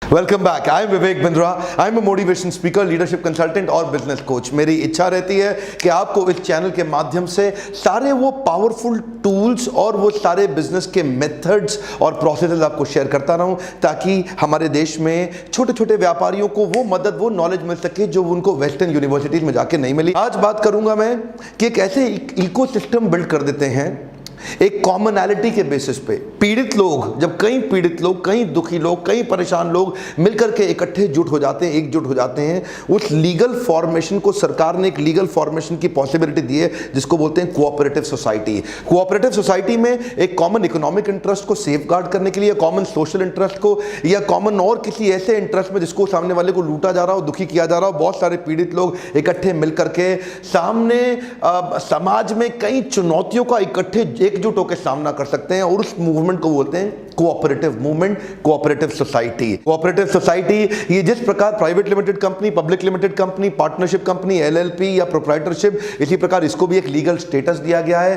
Welcome back. I am Vivek Bindra. I am a motivation speaker, leadership consultant और business coach. मेरी इच्छा रहती है कि आपको इस चैनल के माध्यम से सारे वो पावरफुल टूल्स और वो सारे बिजनेस के मेथड्स और प्रोसेसेस आपको शेयर करता रहूं, ताकि हमारे देश में छोटे छोटे व्यापारियों को वो मदद, वो नॉलेज मिल सके जो उनको वेस्टर्न यूनिवर्सिटीज में जाके नहीं मिली। आज बात करूंगा मैं कि एक ऐसे इकोसिस्टम बिल्ड कर देते हैं एक कॉमनैलिटी के बेसिस पे। पीड़ित लोग, जब कई पीड़ित लोग, कई दुखी लोग, कई परेशान लोग मिलकर के इकट्ठे जुट हो जाते हैं, एकजुट हो जाते हैं, उस लीगल फॉर्मेशन को सरकार ने एक लीगल फॉर्मेशन की पॉसिबिलिटी दी है जिसको बोलते हैं कोऑपरेटिव सोसाइटी। कोऑपरेटिव सोसाइटी में एक कॉमन इकोनॉमिक इंटरेस्ट को सेफगार्ड करने के लिए, कॉमन सोशल इंटरेस्ट को, या कॉमन और किसी ऐसे इंटरेस्ट में जिसको सामने वाले को लूटा जा रहा हो, दुखी किया जा रहा हो, बहुत सारे पीड़ित लोग इकट्ठे मिलकर के सामने समाज में कई चुनौतियों का इकट्ठे एकजुट होकर सामना कर सकते हैं, और उस मूवमेंट को बोलते हैं cooperative movement, cooperative society. Cooperative society ये जिस प्रकार private limited company, public limited company, partnership company, LLP या प्रोप्राइटरशिप, इसी प्रकार इसको भी एक लीगल स्टेटस दिया गया है।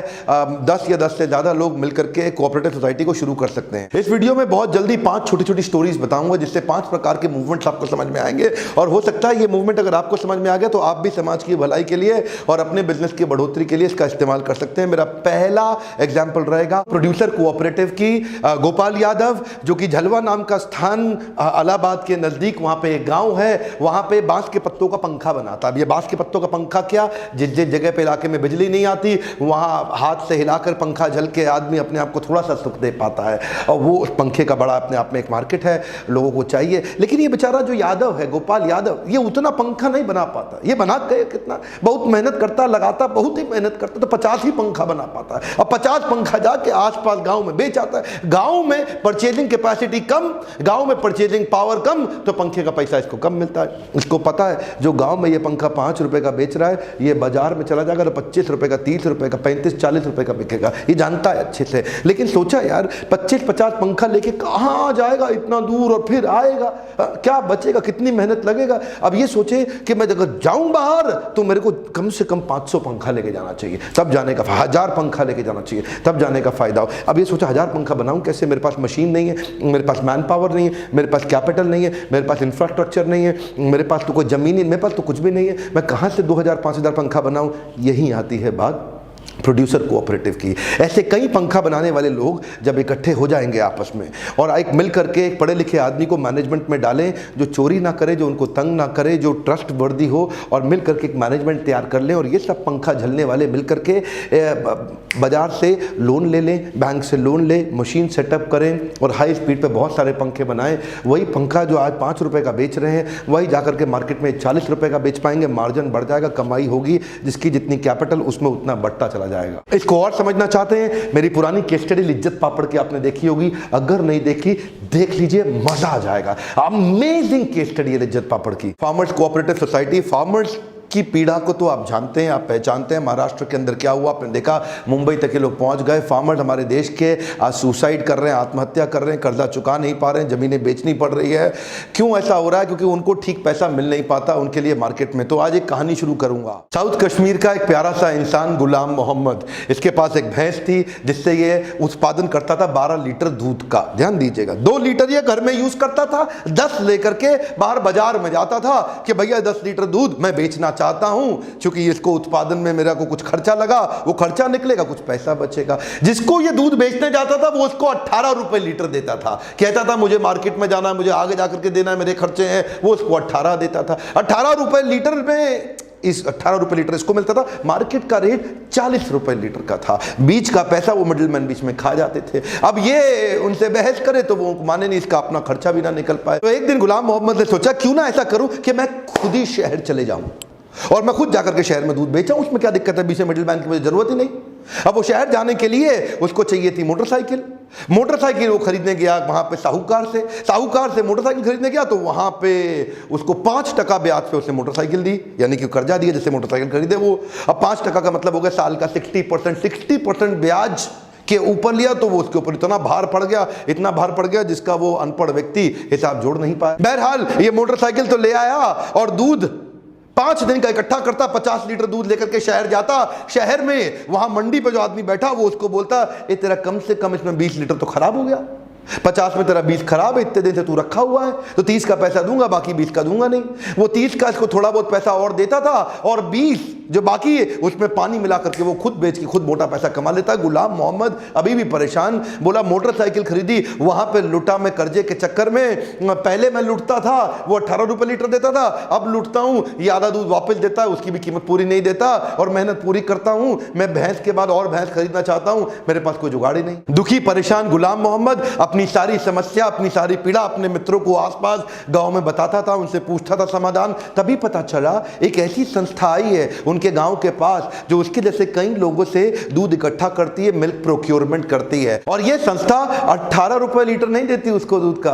10 या 10 से ज्यादा लोग मिलकर के कोऑपरेटिव सोसाइटी को शुरू कर सकते हैं। इस वीडियो में बहुत जल्दी 5 छोटी छोटी स्टोरीज बताऊंगा जिससे 5 प्रकार के मूवमेंट्स आपको समझ में आएंगे, और हो सकता है ये मूवमेंट अगर आपको समझ में आ गया तो आप भी समाज की भलाई के लिए और अपने बिजनेस की बढ़ोतरी के लिए इसका इस्तेमाल कर सकते हैं। मेरा पहला एग्जाम्पल रहेगा प्रोड्यूसर कोऑपरेटिव की। गोपाल यादव, जो कि झलवा नाम का स्थान इलाहाबाद के नजदीक, वहां पे एक गांव है, वहां पे बांस के पत्तों का पंखा बनाता। अब ये बांस के पत्तों का पंखा क्या, जिस जिस जगह पे इलाके में बिजली नहीं आती वहां हाथ से हिलाकर पंखा झल के आदमी अपने आप को थोड़ा सा सुख दे पाता है, और वो उस पंखे का बड़ा अपने आप में एक मार्केट है, लोगों को चाहिए। लेकिन ये बेचारा जो यादव है, गोपाल यादव, ये उतना पंखा नहीं बना पाता। ये बना के कितना बहुत मेहनत करता, लगाता, बहुत ही मेहनत करता, तो 50 ही पंखा बना पाता है। अब 50 पंखा जाके आसपास गांव में बेच आता है। गांव में परचेजिंग कैपेसिटी कम, गांव में परचेजिंग पावर कम, तो पंखे का पैसा इसको कम मिलता है। इसको पता है जो गांव में ये पंखा 5 रुपए का बेच रहा है, ये बाजार में चला जाएगा तो 25 रुपए का, 30 रुपए का, 35-40 रुपए का बिकेगा। ये जानता है अच्छे से। लेकिन सोचा यार 25-50 पंखा लेके कहां जाएगा इतना दूर, और फिर आएगा क्या बचेगा, कितनी मेहनत लगेगा। अब ये सोचे कि मैं अगर जाऊं बाहर तो मेरे को कम से कम 500 पंखा लेके जाना चाहिए, तब जाने का 1000 पंखा लेके जाना चाहिए, तब जाने का फायदा हो। अब ये सोचा 1000 पंखा बनाऊं कैसे, मेरे पास मशीन नहीं है, मेरे पास मैन पावर नहीं है, मेरे पास कैपिटल नहीं है, मेरे पास इंफ्रास्ट्रक्चर नहीं है, मेरे पास तो कोई जमीन नहीं, मेरे पास तो कुछ भी नहीं है, मैं कहां से 2000-5000 पंखा बनाऊं। यही आती है बात प्रोड्यूसर कोऑपरेटिव की। ऐसे कई पंखा बनाने वाले लोग जब इकट्ठे हो जाएंगे आपस में, और एक मिल करके एक पढ़े लिखे आदमी को मैनेजमेंट में डालें जो चोरी ना करे, जो उनको तंग ना करे, जो ट्रस्ट वर्दी हो, और मिल करके एक मैनेजमेंट तैयार कर लें, और ये सब पंखा झलने वाले मिल करके बाजार से लोन ले लें, बैंक से लोन लें, मशीन सेटअप करें और हाई स्पीड पे बहुत सारे पंखे बनाएं। वही पंखा जो आज 5 रुपए का बेच रहे हैं, वही जाकर के मार्केट में 40 रुपए का बेच पाएंगे। मार्जिन बढ़ जाएगा, कमाई होगी, जिसकी जितनी कैपिटल उसमें उतना बढ़ता चला जाएगा। इसको और समझना चाहते हैं, मेरी पुरानी केस स्टडी लिज्जत पापड़ की आपने देखी होगी, अगर नहीं देखी देख लीजिए, मजा आ जाएगा। अमेजिंग केस स्टडी है लिज्जत पापड़ की। Farmers cooperative society. फार्मर्स की पीड़ा को तो आप जानते हैं, आप पहचानते हैं। महाराष्ट्र के अंदर क्या हुआ आपने देखा, मुंबई तक के लोग पहुंच गए। फार्मर्स हमारे देश के आज सुसाइड कर रहे हैं, आत्महत्या कर रहे हैं, कर्जा चुका नहीं पा रहे हैं, जमीनें बेचनी पड़ रही है। क्यों ऐसा हो रहा है? क्योंकि उनको ठीक पैसा मिल नहीं पाता उनके लिए मार्केट में। तो आज एक कहानी शुरू करूंगा। साउथ कश्मीर का एक प्यारा सा इंसान गुलाम मोहम्मद, इसके पास एक भैंस थी जिससे ये उत्पादन करता था 12 लीटर दूध का। ध्यान दीजिएगा, 2 लीटर ये घर में यूज करता था, 10 लेकर के बाहर बाजार में जाता था कि भैया 10 लीटर दूध मैं बेचना चाहता हूं, क्योंकि इसको उत्पादन में मेरा को कुछ खर्चा लगा, वो खर्चा निकलेगा, कुछ पैसा बचेगा। जिसको ये दूध बेचने जाता था वो उसको 18 रुपए लीटर देता था। कहता था मुझे मार्केट में जाना है, मुझे आगे जाकर के देना है, मेरे खर्चे हैं, वो उसको 18 देता था। 18 रुपए लीटर में इस 18 रुपए लीटर इसको मिलता था। मार्केट का रेट 40 रुपए लीटर का था। बीच का पैसा वो मिडिलमैन बीच में खा जाते थे। अब ये उनसे बहस करे तो वो माने नहीं, इसका अपना खर्चा भी ना निकल पाए। तो एक दिन गुलाम मोहम्मद ने सोचा क्यों ना ऐसा करूं कि मैं खुद ही शहर चले जाऊं और मैं खुद जाकर के शहर में दूध बेचा। उसमें क्या दिक्कत है, बीच में मिडिल मैन की मुझे जरूरत ही नहीं। अब वो शहर जाने के लिए उसको चाहिए थी मोटरसाइकिल। मोटरसाइकिल वो खरीदने गया वहां पे साहूकार से मोटरसाइकिल खरीदने गया, तो वहां पे उसको 5% ब्याज पे उसने मोटरसाइकिल दी, यानी कि कर्जा दिया जिससे मोटरसाइकिल खरीदे वो। अब 5% का मतलब हो गया साल का 60% ब्याज के ऊपर लिया, तो वो उसके ऊपर इतना भार पड़ गया जिसका वो अनपढ़ व्यक्ति हिसाब जोड़ नहीं पाया। बहरहाल ये मोटरसाइकिल तो ले आया और दूध 5 दिन का इकट्ठा करता, 50 लीटर दूध लेकर के शहर जाता। शहर में वहां मंडी पे जो आदमी बैठा वो उसको बोलता, ये तेरा कम से कम इसमें 20 लीटर तो खराब हो गया। 50 में तेरा 20 खराब है, इतने दिन से तू रखा हुआ है, तो 30 का पैसा दूंगा, बाकी 20 का दूंगा नहीं। वो 30 का इसको थोड़ा बहुत पैसा और देता था, और 20 जो बाकी है उसमें पानी मिला करके वो खुद बेच के खुद मोटा पैसा कमा लेता है। गुलाम मोहम्मद अभी भी परेशान, बोला मोटरसाइकिल खरीदी, वहां पे लुटा मैं कर्जे के चक्कर में। पहले मैं लुटता था, वो 18 रुपए लीटर देता था, अब लुटता हूं, ये आधा दूध वापस देता है, उसकी भी कीमत पूरी नहीं देता, और मेहनत पूरी करता हूं। मैं भैंस के बाद और भैंस खरीदना चाहता हूं, मेरे पास कोई जुगाड़ ही नहीं। दुखी परेशान गुलाम मोहम्मद अपनी सारी समस्या, अपनी सारी पीड़ा अपने मित्रों को आसपास गांव में बताता था, उनसे पूछता था समाधान। तभी पता चला एक ऐसी संस्था आई है उनके गांव के पास जो उसके जैसे कई लोगों से दूध इकट्ठा करती है, मिल्क प्रोक्योरमेंट करती है। और यह संस्था 18 रुपए लीटर नहीं देती उसको दूध का,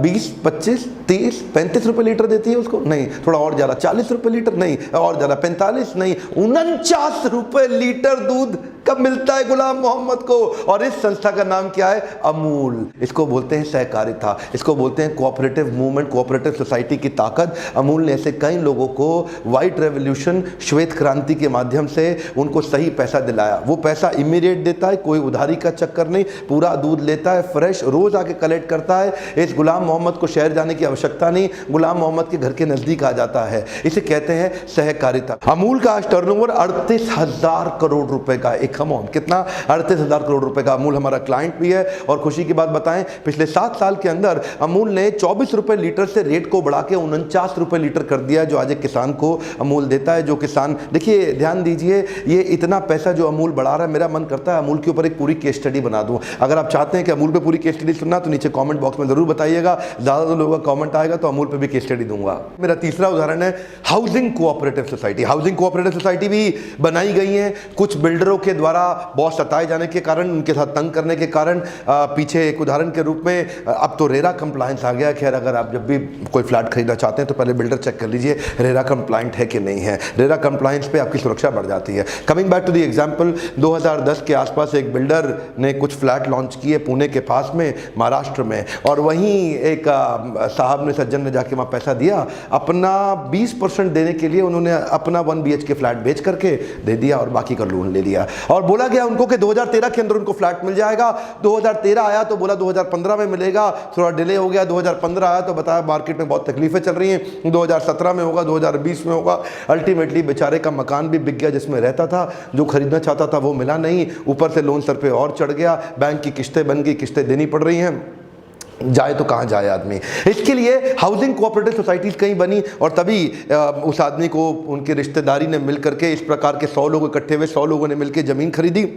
20, 25, 30, 35 रुपए लीटर देती है उसको, नहीं थोड़ा और ज्यादा, 40 रुपए लीटर नहीं, और ज्यादा 45 नहीं, 49 रुपए लीटर दूध कब मिलता है गुलाम मोहम्मद को। और इस संस्था का नाम क्या है? अमूल। इसको बोलते हैं सहकारिता, इसको बोलते हैं कोऑपरेटिव मूवमेंट, कोऑपरेटिव सोसाइटी की ताकत। अमूल ने ऐसे कई लोगों को व्हाइट रेवोल्यूशन, श्वेत क्रांति के माध्यम से उनको सही पैसा दिलाया। वो पैसा इमीडिएट देता है, कोई उधारी का चक्कर नहीं, पूरा दूध लेता है फ्रेश, रोज आके कलेक्ट करता है। इस गुलाम मोहम्मद को शहर जाने की आवश्यकता नहीं, गुलाम मोहम्मद के घर के नजदीक आ जाता है। इसे कहते हैं सहकारिता। अमूल का आज टर्नओवर 38,000 करोड़ रुपए का, एक कमॉन कितना, 38,000 करोड़ रुपए का। अमूल हमारा क्लाइंट भी है। और खुशी की बात बताएं, पिछले 7 साल के अंदर अमूल ने 24 रुपए लीटर से रेट को बढ़ा के 49 रुपए लीटर कर दिया, जो आज एक किसान को अमूल देता है। जो किसान, देखिए ध्यान दीजिए, ये इतना पैसा जो अमूल बढ़ा रहा है, मेरा मन करता है अमूल के ऊपर एक पूरी केस स्टडी बना दूं। अगर आप चाहते हैं कि अमूल पे पूरी केस स्टडी सुनना तो नीचे कमेंट बॉक्स में जरूर बताइएगा, ज्यादा लोगों का कमेंट आएगा तो अमूल पे भी केस स्टडी दूंगा। मेरा तीसरा उदाहरण है housing cooperative society. Housing cooperative society भी बनाई गई है कुछ बिल्डरों के द्वारा, बहुत सताए जाने के कारण, उनके साथ तंग करने के कारण। पीछे एक उदाहरण के रूप में अब तो रेरा कंप्लायंस आ गया। खैर, अगर आप जब भी कोई फ्लैट खरीदना चाहते हैं तो पहले बिल्डर चेक कर लीजिए रेरा कंप्लायंट है कि नहीं है। रेरा कंप्लायंस पे आपकी सुरक्षा बढ़ जाती है। Coming back to the example, 2010 के आसपास एक बिल्डर ने कुछ फ्लैट लॉन्च किए पुणे के पास में, महाराष्ट्र में, और वहीं एक साहब ने, सज्जन ने जाके वहाँ पैसा दिया। अपना 20% देने के लिए उन्होंने अपना 1 BHK फ्लैट बेच करके दे दिया और बाकी का लोन ले लिया। और बोला गया उनको कि 2013 के अंदर उनको फ्लैट मिल जाएगा। 2013 आया तो बोला 2015 में मिलेगा, थोड़ा डिले हो गया। 2015 आया तो बताया मार्केट में बहुत तकलीफें चल रही हैं, 2017 में होगा, 2020 में होगा। अल्टीमेटली बेचारे का मकान भी बिक गया जिसमें रहता था, जो खरीदना चाहता था वो मिला नहीं, ऊपर से लोन सर पे और चढ़ गया, बैंक की किस्तें बन गई, किस्तें देनी पड़ रही हैं, जाए तो कहाँ जाए आदमी। इसके लिए हाउसिंग कोऑपरेटिव सोसाइटीज कहीं बनी, और तभी उस आदमी को उनके रिश्तेदारी ने मिल करके, इस प्रकार के 100 लोग इकट्ठे हुए, 100 लोगों ने मिलकर ज़मीन खरीदी।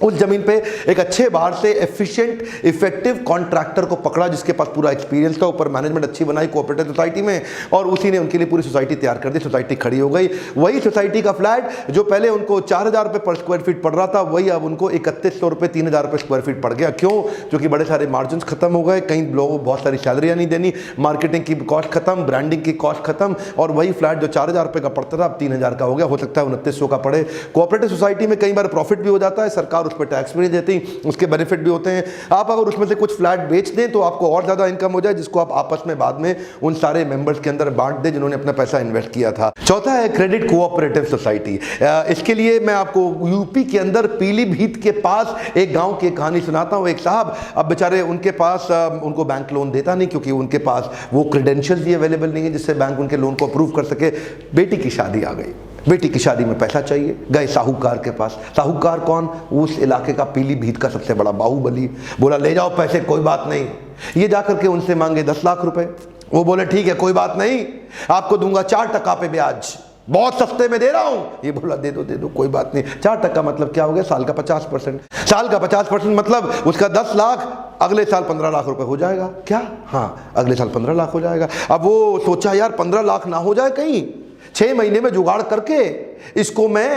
उस जमीन पे एक अच्छे बाहर से एफिशिएंट इफेक्टिव कॉन्ट्रैक्टर को पकड़ा जिसके पास पूरा एक्सपीरियंस था, ऊपर मैनेजमेंट अच्छी बनाई कोऑपरेटिव सोसाइटी में, और उसी ने उनके लिए पूरी सोसाइटी तैयार कर दी। सोसाइटी खड़ी हो गई। वही सोसाइटी का फ्लैट जो पहले उनको 4,000 रुपये पर स्क्वायर फीट पड़ रहा था, वही अब उनको 3100 रुपये, 3,000 रुपये स्क्वायर फीट पड़ गया। क्यों? क्योंकि बड़े सारे मार्जिन खत्म हो गए, कई लोगों को बहुत सारी सैलरियाँ नहीं देनी, मार्केटिंग की कॉस्ट खत्म, ब्रांडिंग की कॉस्ट खत्म, और वही फ्लैट जो 4,000 रुपये का पड़ता था अब 3,000 का हो गया। हो सकता है 2900 का पड़े। कोऑपरेटिव सोसाइटी में कई बार प्रॉफिट भी हो जाता है, सरकार उस पर टैक्स भी नहीं देती, उसके बेनिफिट भी होते हैं। आप अगर उसमें से कुछ फ्लैट बेच दें तो आपको और ज्यादा इनकम हो जाए, जिसको आप आपस में बाद में उन सारे मेंबर्स के अंदर बांट दें जिन्होंने अपना पैसा इन्वेस्ट किया था। चौथा है क्रेडिट कोऑपरेटिव सोसाइटी। इसके लिए मैं आपको यूपी के अंदर पीलीभीत के पास एक गांव की कहानी सुनाता हूं। एक साहब, अब बेचारे उनके पास उनको बैंक लोन देता नहीं, क्योंकि उनके पास वो क्रेडेंशियल्स ही अवेलेबल नहीं है जिससे बैंक उनके लोन को अप्रूव कर सके। बेटी की शादी आ गई, बेटी की शादी में पैसा चाहिए, गए साहूकार के पास। साहूकार कौन? उस इलाके का पीलीभीत का सबसे बड़ा बाहुबली। बोला ले जाओ पैसे, कोई बात नहीं। ये जाकर के उनसे मांगे 10 लाख रुपए। वो बोले ठीक है, कोई बात नहीं, आपको दूंगा 4% पे ब्याज, बहुत सस्ते में दे रहा हूं। ये बोला दे दो, कोई बात नहीं। 4% मतलब क्या हो गया? साल का 50%। साल का 50% मतलब उसका 10 लाख, अगले साल 15 लाख रुपए हो जाएगा। क्या? हाँ, अगले साल 15 लाख हो जाएगा। अब वो सोचा यार 15 लाख ना हो जाए कहीं, 6 महीने में जुगाड़ करके इसको मैं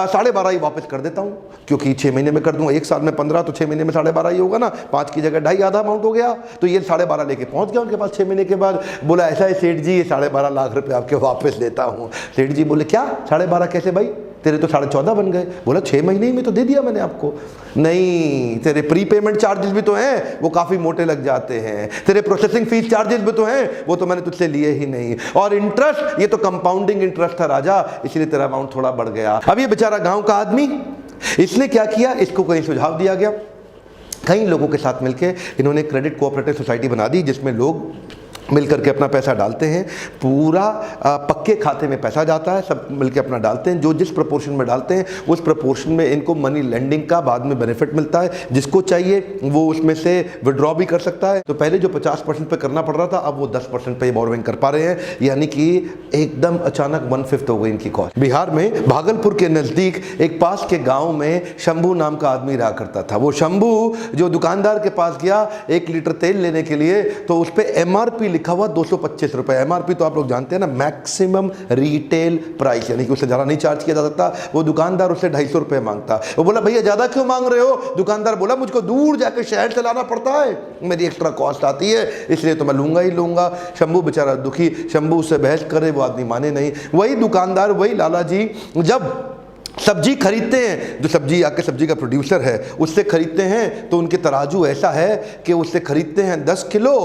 12.5 ही वापस कर देता हूं, क्योंकि 6 महीने में कर दूंगा, 1 साल में 15 तो 6 महीने में 12.5 ही होगा ना, 5 की जगह 2.5 आधा अमाउंट हो गया। तो ये 12.5 लेके पहुंच गया उनके पास 6 महीने के बाद। बोला ऐसा है सेठ जी, ये 12.5 लाख रुपए आपके वापस देता हूं। सेठ जी बोले क्या 12.5 कैसे भाई, तेरे तो 14.5 बन गए। बोला 6 महीने में तो दे दिया मैंने आपको। नहीं, तेरे प्री पेमेंट चार्जेस भी तो हैं, वो काफी मोटे लग जाते हैं। तेरे प्रोसेसिंग फीस चार्जेस भी तो हैं, वो तो मैंने तुझसे लिए ही नहीं। और इंटरेस्ट, ये तो कंपाउंडिंग इंटरेस्ट था राजा, इसलिए तेरा अमाउंट थोड़ा बढ़ गया। अब ये बेचारा गांव का आदमी, इसने क्या किया, इसको कहीं सुझाव दिया गया, कई लोगों के साथ मिलकर इन्होंने क्रेडिट कोऑपरेटिव सोसाइटी बना दी, जिसमें लोग मिलकर के अपना पैसा डालते हैं। पूरा पक्के खाते में पैसा जाता है, सब मिलकर अपना डालते हैं। जो जिस प्रपोर्शन में डालते हैं उस प्रपोर्शन में इनको मनी लेंडिंग का बाद में बेनिफिट मिलता है। जिसको चाहिए वो उसमें से विड्रॉ भी कर सकता है। तो पहले जो 50% पे करना पड़ रहा था, अब वो 10% पे बोरोइंग कर पा रहे हैं, यानी कि एकदम अचानक 1/5 हो गई इनकी कॉस्ट। बिहार में भागलपुर के नज़दीक एक पास के गाँव में शंभू नाम का आदमी रहा करता था। वो शंभू जो दुकानदार के पास गया 1 लीटर तेल लेने के लिए, तो उस पर MRP लिखा हुआ 225 रुपए। MRP तो आप लोग जानते हैं ना, मैक्सिमम रिटेल प्राइस, यानी कि उससे ज़्यादा नहीं चार्ज किया जा सकता। वो दुकानदार उससे 250 रुपए मांगता। वो बोला भैया ज़्यादा क्यों मांग रहे हो? दुकानदार बोला मुझको दूर जाकर शहर से लाना पड़ता है, मेरी एक्स्ट्रा कॉस्ट आती है, इसलिए तो मैं लूंगा ही लूंगा। शंभू बेचारा दुखी, शंभू उससे बहस करे, वो आदमी माने नहीं। वही दुकानदार, वही लाला जी जब सब्जी खरीदते हैं, जो सब्जी का प्रोड्यूसर है उससे खरीदते हैं, तो उनके तराजू ऐसा है कि उससे खरीदते हैं 10 किलो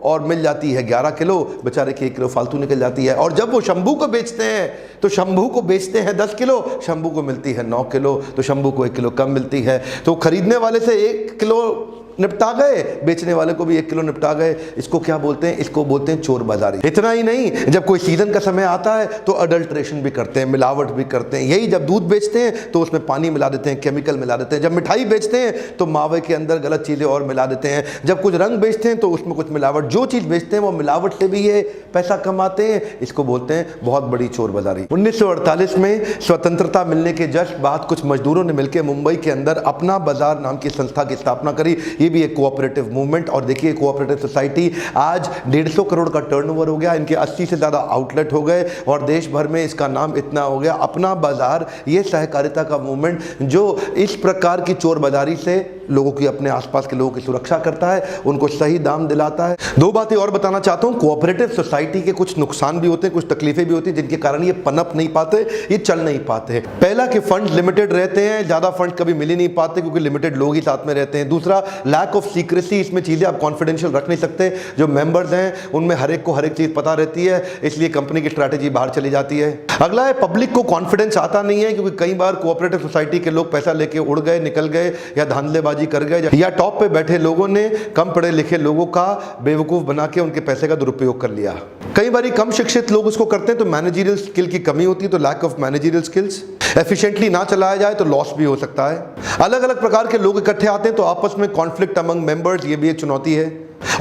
और मिल जाती है 11 किलो, बेचारे की 1 किलो फालतू निकल जाती है। और जब वो शंभू को बेचते हैं तो शंभू को बेचते हैं 10 किलो, शंभू को मिलती है 9 किलो, तो शंभू को 1 किलो कम मिलती है। तो खरीदने वाले से 1 किलो निपटा गए, बेचने वाले को भी 1 किलो निपटा गए। इसको क्या बोलते हैं? इसको बोलते हैं चोर बाजारी। इतना ही नहीं, जब कोई सीजन का समय आता है तो अडल्ट्रेशन भी करते हैं, मिलावट भी करते हैं। यही जब दूध बेचते हैं तो उसमें पानी मिला देते हैं, केमिकल मिला देते हैं। जब मिठाई बेचते हैं तो मावे के अंदर गलत चीज़ें और मिला देते हैं। जब कुछ रंग बेचते हैं तो उसमें कुछ मिलावट। जो चीज़ बेचते हैं वो मिलावट से भी ये पैसा कमाते हैं। इसको बोलते हैं बहुत बड़ी चोर बाजारी। 1948 में स्वतंत्रता मिलने के जस्ट बाद कुछ मजदूरों ने मिलकर मुंबई के अंदर अपना बाजार नाम की संस्था की स्थापना करी। ये भी एक कोऑपरेटिव मूवमेंट। और देखिए कोऑपरेटिव सोसाइटी आज 150 करोड़ का टर्नओवर हो गया, इनके 80 से ज़्यादा आउटलेट हो गए और देश भर में इसका नाम इतना हो गया। अपना बाजार, ये सहकारिता का मूवमेंट जो इस प्रकार की चोर बाजारी से लोगों की, अपने आसपास के लोगों की सुरक्षा करता है, उनको सही दाम दिलाता है। 2 बातें और बताना चाहता हूँ। कोऑपरेटिव सोसाइटी के कुछ नुकसान भी होते हैं, कुछ तकलीफें भी होती हैं, जिनके कारण ये पनप नहीं पाते, ये चल नहीं पाते। पहला कि फंड लिमिटेड रहते हैं, ज़्यादा फंड कभी मिल ही नहीं पाते क्योंकि लिमिटेड लोग ही साथ में रहते हैं। दूसरा, लैक ऑफ सीक्रेसी, इसमें चीज़ें आप कॉन्फिडेंशियल रख नहीं सकते। जो मेंबर्स हैं उनमें हर एक को हर एक चीज़ पता रहती है, इसलिए कंपनी की स्ट्रैटेजी बाहर चली जाती है। अगला है, पब्लिक को कॉन्फिडेंस आता नहीं है, क्योंकि कई बार कोऑपरेटिव सोसाइटी के लोग पैसा लेके उड़ गए, निकल गए, या धांधलेबाजी कर गए, या टॉप पे बैठे लोगों ने कम पढ़े लिखे लोगों का बेवकूफ बना के उनके पैसे का दुरुपयोग कर लिया। कई बार कम शिक्षित लोग उसको करते हैं तो मैनेजरियल स्किल की कमी होती है, तो lack of managerial skills. Efficiently ना चलाया जाए तो लॉस भी हो सकता है। अलग अलग प्रकार के लोग इकट्ठे आते हैं तो आपस में कॉन्फ्लिक्ट अमंग मेंबर्स, ये भी एक चुनौती है।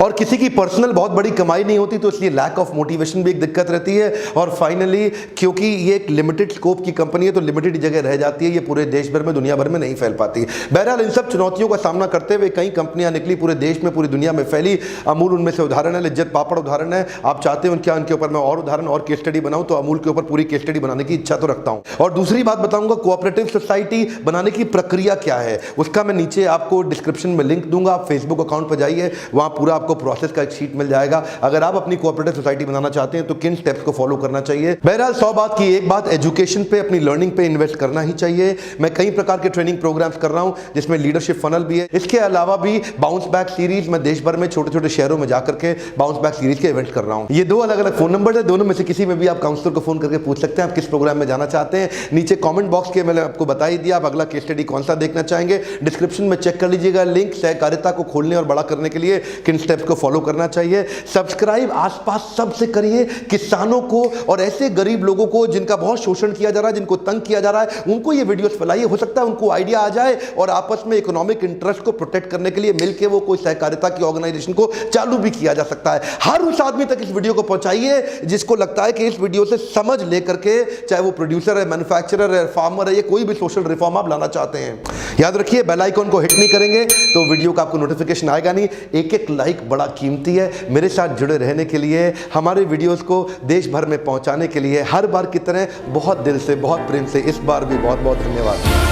और किसी की पर्सनल बहुत बड़ी कमाई नहीं होती, तो इसलिए लैक ऑफ मोटिवेशन भी एक दिक्कत रहती है। और फाइनली, क्योंकि ये एक लिमिटेड स्कोप की कंपनी है तो लिमिटेड जगह रह जाती है, ये पूरे देश भर में, दुनिया भर में नहीं फैल पाती। बहरहाल इन सब चुनौतियों का सामना करते हुए कई कंपनियां निकली, पूरे देश में, पूरी दुनिया में फैली। अमूल उनमें से उदाहरण है, लिज्जत पापड़ उदाहरण है। आप चाहते हैं क्या उनके ऊपर मैं और उदाहरण और केस स्टडी बनाऊं, तो अमूल के ऊपर पूरी केस स्टडी बनाने की इच्छा तो रखता हूं। और दूसरी बात बताऊंगा, कोऑपरेटिव सोसाइटी बनाने की प्रक्रिया क्या है, उसका मैं नीचे आपको डिस्क्रिप्शन में लिंक दूंगा। आप फेसबुक अकाउंट पर जाइए, वहां पूरा आपको प्रोसेस का शीट मिल जाएगा। अगर आप अपनी कोऑपरेटिव सोसाइटी बनाना चाहते हैं तो किन स्टेप्स को फॉलो करना चाहिए। बहरहाल 100 बात की एक बात, एजुकेशन पे, अपनी लर्निंग पे इन्वेस्ट करना ही चाहिए। मैं कई प्रकार के ट्रेनिंग प्रोग्राम्स कर रहा हूं, जिसमें लीडरशिप फनल भी है। इसके अलावा भी बाउंस बैक सीरीज, मैं देश भर में छोटे छोटे शहरों में जाकर के बाउंस बैक सीरीज के इवेंट कर रहा हूं। ये 2 अलग अलग फोन नंबर है, दोनों में से किसी में भी आप काउंसलर को फोन करके पूछ सकते हैं आप किस प्रोग्राम में जाना चाहते हैं। नीचे कॉमेंट बॉक्स के मैंने आपको बता ही दिया, आप अगला केस स्टडी कौन सा देखना चाहेंगे डिस्क्रिप्शन में चेक कर लीजिएगा लिंक। सहकारिता को खोलने और बड़ा करने के लिए किन स्टेप्स को फॉलो करना चाहिए। सब्सक्राइब आसपास सबसे करिए, किसानों को और ऐसे गरीब लोगों को जिनका बहुत शोषण किया जा रहा है, जिनको तंग किया जा रहा है, उनको ये वीडियोस फैलाइए। हो सकता है उनको आइडिया आ जाए और आपस में इकोनॉमिक इंटरेस्ट को प्रोटेक्ट करने के लिए मिलकर वो कोई सहकारिता की ऑर्गेनाइजेशन को चालू भी किया जा सकता है। हर उस आदमी तक इस वीडियो को पहुंचाइए जिसको लगता है कि इस वीडियो से समझ लेकर के, चाहे वो प्रोड्यूसर है, मैन्युफैक्चरर है, फार्मर है, ये कोई भी सोशल रिफॉर्म आप लाना चाहते हैं। याद रखिए, बेल आइकन को हिट नहीं करेंगे तो वीडियो का आपको नोटिफिकेशन आएगा नहीं। एक एक लाइक बड़ा कीमती है। मेरे साथ जुड़े रहने के लिए, हमारे वीडियोस को देश भर में पहुंचाने के लिए हर बार की तरह बहुत दिल से, बहुत प्रेम से इस बार भी बहुत बहुत धन्यवाद।